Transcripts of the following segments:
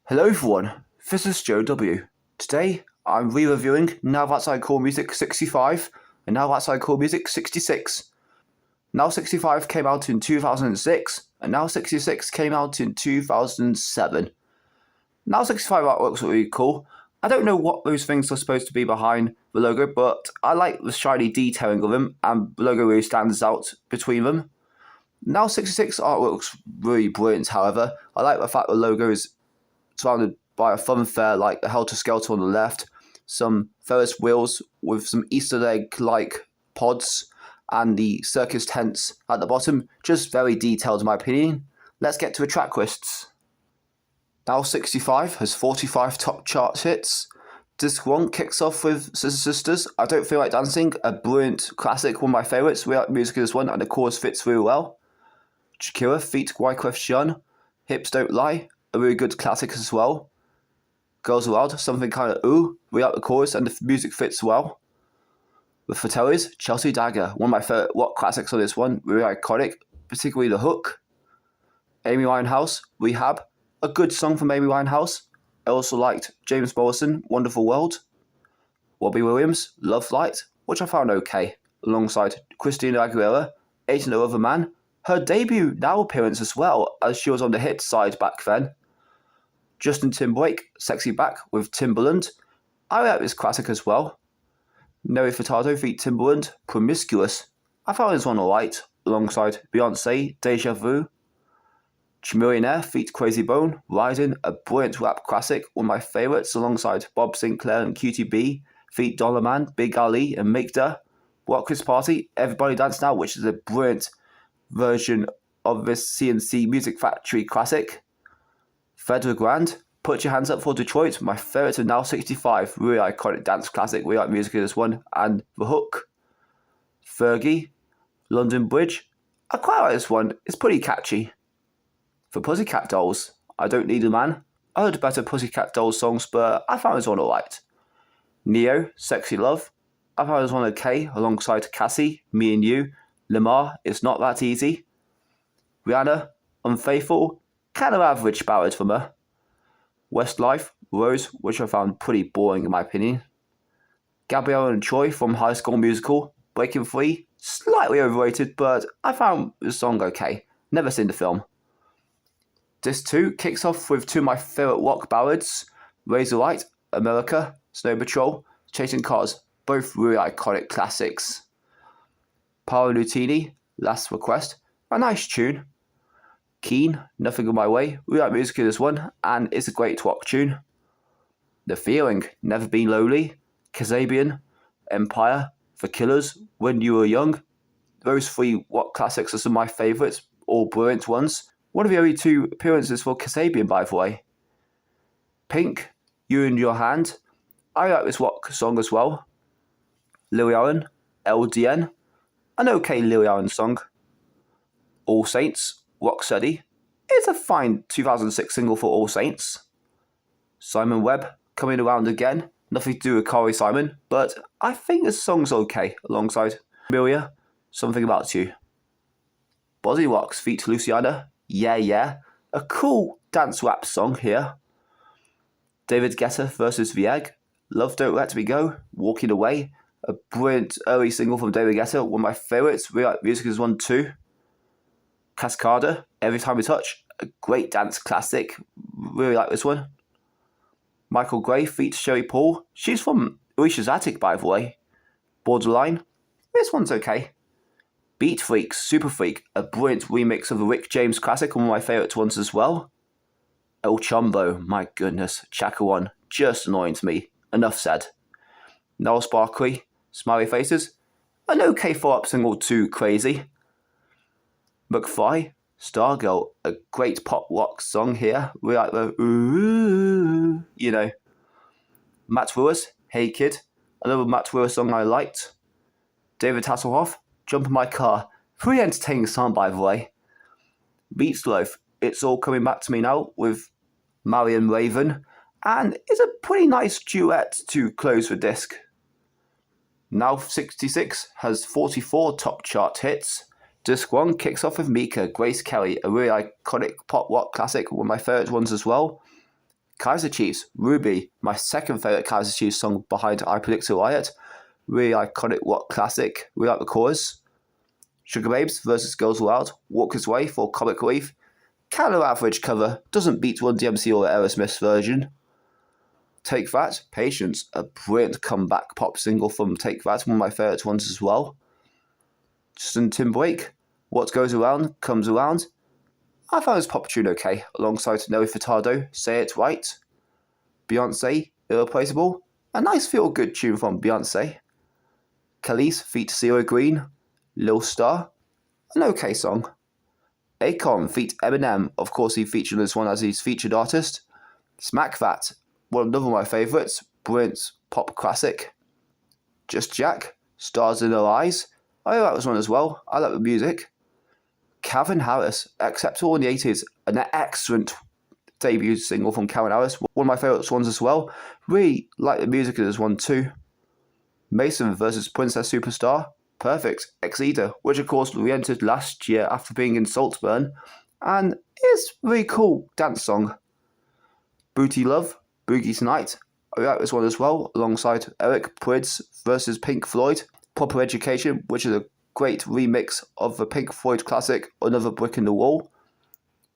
Hello everyone, this is Joe W. Today I'm re-reviewing Now That's I Call Music 65 and Now That's I Call Music 66. Now 65 came out in 2006 and Now 66 came out in 2007. Now 65 artworks are really cool. I don't know what those things are supposed to be behind the logo, but I like the shiny detailing of them and the logo really stands out between them. Now 66 artwork's really brilliant, however. I like the fact the logo is surrounded by a fun fair like the Helter Skelter on the left, some Ferris wheels with some Easter egg-like pods, and the circus tents at the bottom. Just very detailed in my opinion. Let's get to the track lists. Now 65 has 45 top chart hits. Disc 1 kicks off with Sister Sisters, I Don't Feel Like Dancing, a brilliant classic, one of my favourites. We like the music of this one and the chorus fits really well. Shakira feat. Wyclef Jean, Hips Don't Lie, a really good classic as well. Girls Aloud, something kind of ooh, we like the chorus and the music fits well. With Fratellis, Chelsea Dagger, one of my favourite rock classics on this one, really iconic, particularly the hook. Amy Winehouse, Rehab, a good song from Amy Winehouse. I also liked James Morrison, Wonderful World. Robbie Williams, Love Light, which I found okay, alongside Christina Aguilera, Ain't No Other Man, her debut Now appearance as well, as she was on the hit side back then. Justin Timberlake, Sexy Back with Timbaland. I like this classic as well. Nelly Furtado feat. Timbaland, Promiscuous. I found this one alright, alongside Beyonce, Deja Vu. Millionaire feat. Crazy Bone, Riding, a brilliant rap classic, one of my favourites, alongside Bob Sinclair and QTB, feat. Dollar Man, Big Ali and Migda. Rockers Party, Everybody Dance Now, which is a brilliant version of this CNC Music Factory classic. Fedra Grand, Put Your Hands Up for Detroit, my favourite of Now 65, really iconic dance classic, we like music in this one, and The Hook. Fergie, London Bridge, I quite like this one, it's pretty catchy. For Pussycat Dolls, I Don't Need a Man, I heard better Pussycat Dolls songs, but I found this one alright. Neo, Sexy Love, I found this one okay, alongside Cassie, Me and You, Lamar, It's Not That Easy. Rihanna, Unfaithful, kind of average ballad from her. Westlife, Rose, which I found pretty boring in my opinion. Gabrielle and Troy from High School Musical, Breaking Free, slightly overrated, but I found the song okay. Never seen the film. Disc 2 kicks off with two of my favourite rock ballads, Razorlight, America, Snow Patrol, Chasing Cars, both really iconic classics. Paolo Nutini, Last Request, a nice tune. Keen, Nothing on My Way, we like music in this one, and it's a great rock tune. The Feeling, Never Been Lonely, Kasabian, Empire, The Killers, When You Were Young. Those three rock classics are some of my favourites, all brilliant ones. One of the only two appearances for Kasabian, by the way. Pink, You in Your Hand, I like this rock song as well. Lily Allen, LDN, an okay Lily Allen song. All Saints, Rocksteady, it's a fine 2006 single for All Saints. Simon Webb, Coming Around Again, nothing to do with Carly Simon, but I think this song's okay, alongside Amelia, Something About You. Body Rocks feat. Luciana, Yeah Yeah, a cool dance rap song here. David Guetta vs. Vieg, Love Don't Let Me Go, Walking Away, a brilliant early single from David Guetta, one of my favourites, we like music is one too. Cascada, Every Time We Touch, a great dance classic, really like this one. Michael Gray feat. Sherry Paul, she's from Alicia's Attic by the way. Borderline, this one's okay. Beat Freaks, Super Freak, a brilliant remix of a Rick James classic, one of my favourite ones as well. El Chumbo, my goodness, Chaka One, just annoying to me, enough said. Noel Sparkley, Smiley Faces, an okay follow-up single to Crazy. McFly, Stargirl, a great pop rock song here. We like the ooh, you know. Matt Ruiz, Hey Kid, another Matt Ruiz song I liked. David Hasselhoff, Jump in My Car, pretty entertaining song by the way. Meatloaf, It's All Coming Back to Me Now with Marion Raven, and it's a pretty nice duet to close the disc. Now 66 has 44 top chart hits. Disc 1 kicks off with Mika, Grace Kelly, a really iconic pop rock classic, one of my favourite ones as well. Kaiser Chiefs, Ruby, my second favourite Kaiser Chiefs song behind I Predict a Riot. Really iconic rock classic, really like the chorus. Sugar Babes versus Girls Aloud, Walker's Way for comic relief. Kind of average cover, doesn't beat Run DMC or Aerosmith's version. Take That, Patience, a brilliant comeback pop single from Take That, one of my favourite ones as well. Justin Timberlake, What Goes Around Comes Around. I found this pop tune okay, alongside Nelly Furtado, Say It Right. Beyonce, Irreplaceable, a nice feel-good tune from Beyonce. Khalees feat. Zero Green, Lil Star, an okay song. Akon feat. Eminem, of course he featured this one as his featured artist. Smack That, another of my favourites, brilliant pop classic. Just Jack, Stars in Her Eyes, I like this one as well, I like the music. Calvin Harris, Acceptable in the 80s, an excellent debut single from Calvin Harris, one of my favourite ones as well. Really like the music of this one too. Mason versus Princess Superstar, Perfect, Exeter, which of course re-entered last year after being in Saltburn, and it's a really cool dance song. Booty Love, Boogie Tonight, I like this one as well, alongside Eric Prydz versus Pink Floyd, Proper Education, which is a great remix of the Pink Floyd classic Another Brick in the Wall.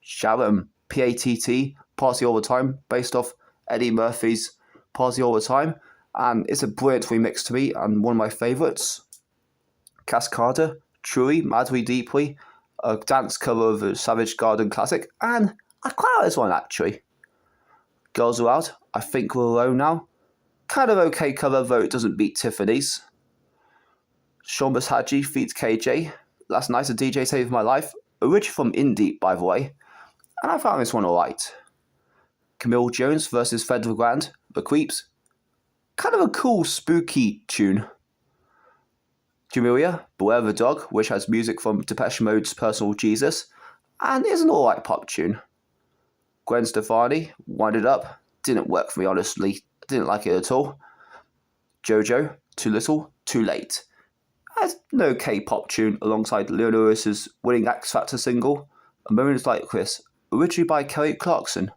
Sharon, PATT, Party All the Time, based off Eddie Murphy's Party All the Time, and it's a brilliant remix to me and one of my favourites. Cascada, Truly, Madly Deeply, a dance cover of a Savage Garden classic, and I quite like this one actually. Girls Are Out, I Think We're Alone Now, kind of okay cover though it doesn't beat Tiffany's. Sean Haji feats KJ, Last Night a DJ Saved My Life, originally from Indie by the way, and I found this one alright. Camille Jones versus Federal Grand, The Creeps, kind of a cool spooky tune. Jamelia, Beware the Dog, which has music from Depeche Mode's Personal Jesus, and is an alright pop tune. Gwen Stefani, Wind It Up, didn't work for me honestly, didn't like it at all. Jojo, Too Little, Too Late. That's an okay pop tune alongside Leo Lewis's winning X Factor single, A Moment Like This, originally by Kelly Clarkson.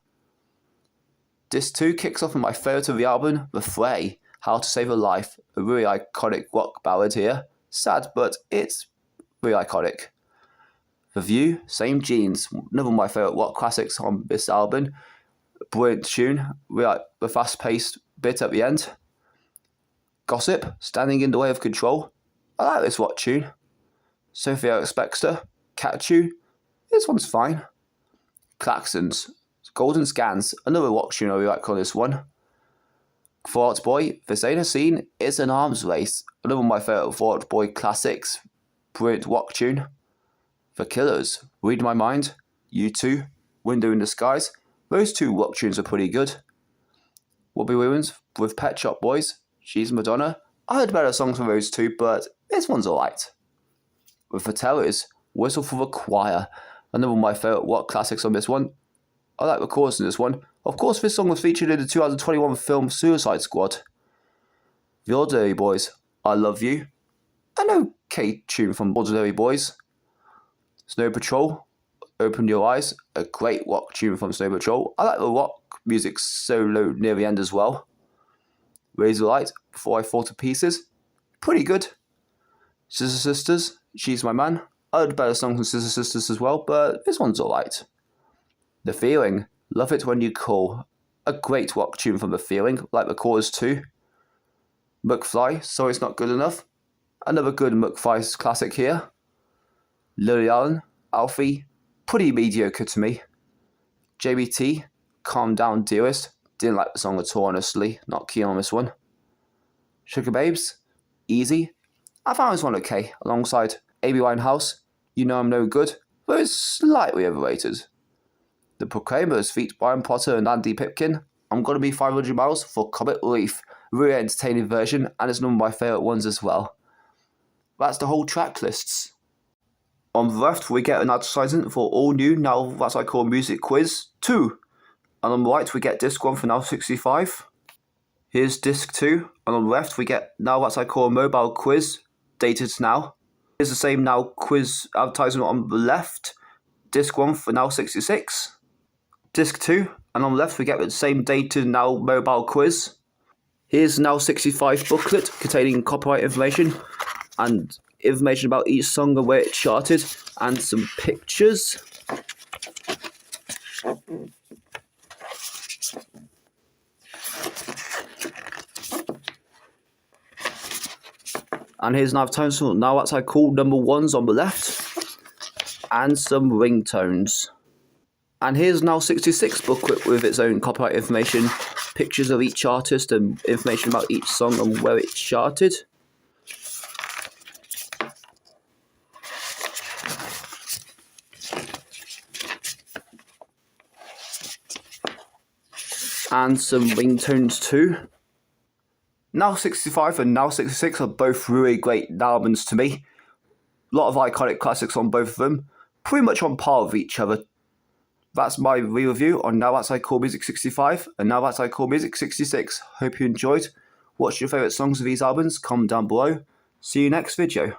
Disc 2 kicks off with my favourite of the album, The Fray, How to Save a Life, a really iconic rock ballad here. Sad, but it's really iconic. The View, Same Jeans, another of my favourite rock classics on this album. Brilliant tune, really like the fast-paced bit at the end. Gossip, Standing in the Way of Control, I like this rock tune. Sophia Expector, Catch this one's fine. Klaxons, Golden Scans, another rock tune I really like on this one. For Out Boy, This Ain't a Scene, It's an Arms Race, another of my favourite For Out Boy classics, brilliant rock tune. The Killers, Read My Mind, U2, Window in the Skies, those two rock tunes are pretty good. Robbie Williams with Pet Shop Boys, She's Madonna, I heard better songs from those two, but this one's alright. With The Tellers, Whistle for the Choir, another of my favourite rock classics on this one. I like the chorus in this one. Of course, this song was featured in the 2021 film Suicide Squad. The Ordinary Boys, I Love You, an okay tune from Ordinary Boys. Snow Patrol, Open Your Eyes, a great rock tune from Snow Patrol. I like the rock music solo near the end as well. Razorlight, Before I Fall to Pieces, pretty good. Scissor Sisters, She's My Man, I heard better songs from Scissor Sisters as well, but this one's alright. The Feeling, Love It When You Call, a great rock tune from The Feeling, like the chorus too. McFly, Sorry It's Not Good Enough, another good McFly classic here. Lily Allen, Alfie, pretty mediocre to me. JBT, Calm Down Dearest, didn't like the song at all honestly, not keen on this one. Sugar Babes, Easy, I found this one okay, alongside Amy Winehouse, You Know I'm No Good, though it's slightly overrated. The Proclaimers feat Brian Potter and Andy Pipkin, I'm Gonna Be 500 Miles for comic relief, really entertaining version, and it's one of my favourite ones as well. That's the whole track lists. On the left, we get an advertisement for all new Now That's I Call Music Quiz 2. And on the right, we get Disc 1 for Now 65. Here's Disc 2. And on the left, we get Now That's I Call Mobile Quiz, dated now. Here's the same Now quiz advertisement on the left. Disc 1 for Now 66. Disc 2, and on the left we get the same Dated Now mobile quiz. Here's the Now 65 booklet containing copyright information and information about each song and where it charted, and some pictures. And here's an advertisement. Now That's I Call number 1s on the left, and some ringtones. And here's Now 66 booklet with its own copyright information, pictures of each artist and information about each song and where it charted. And some ringtones too. Now 65 and Now 66 are both really great albums to me. A lot of iconic classics on both of them, pretty much on par with each other. That's my re-review on Now That's I Call Music 65 and Now That's I Call Music 66. Hope you enjoyed. What's your favourite songs of these albums? Comment down below. See you next video.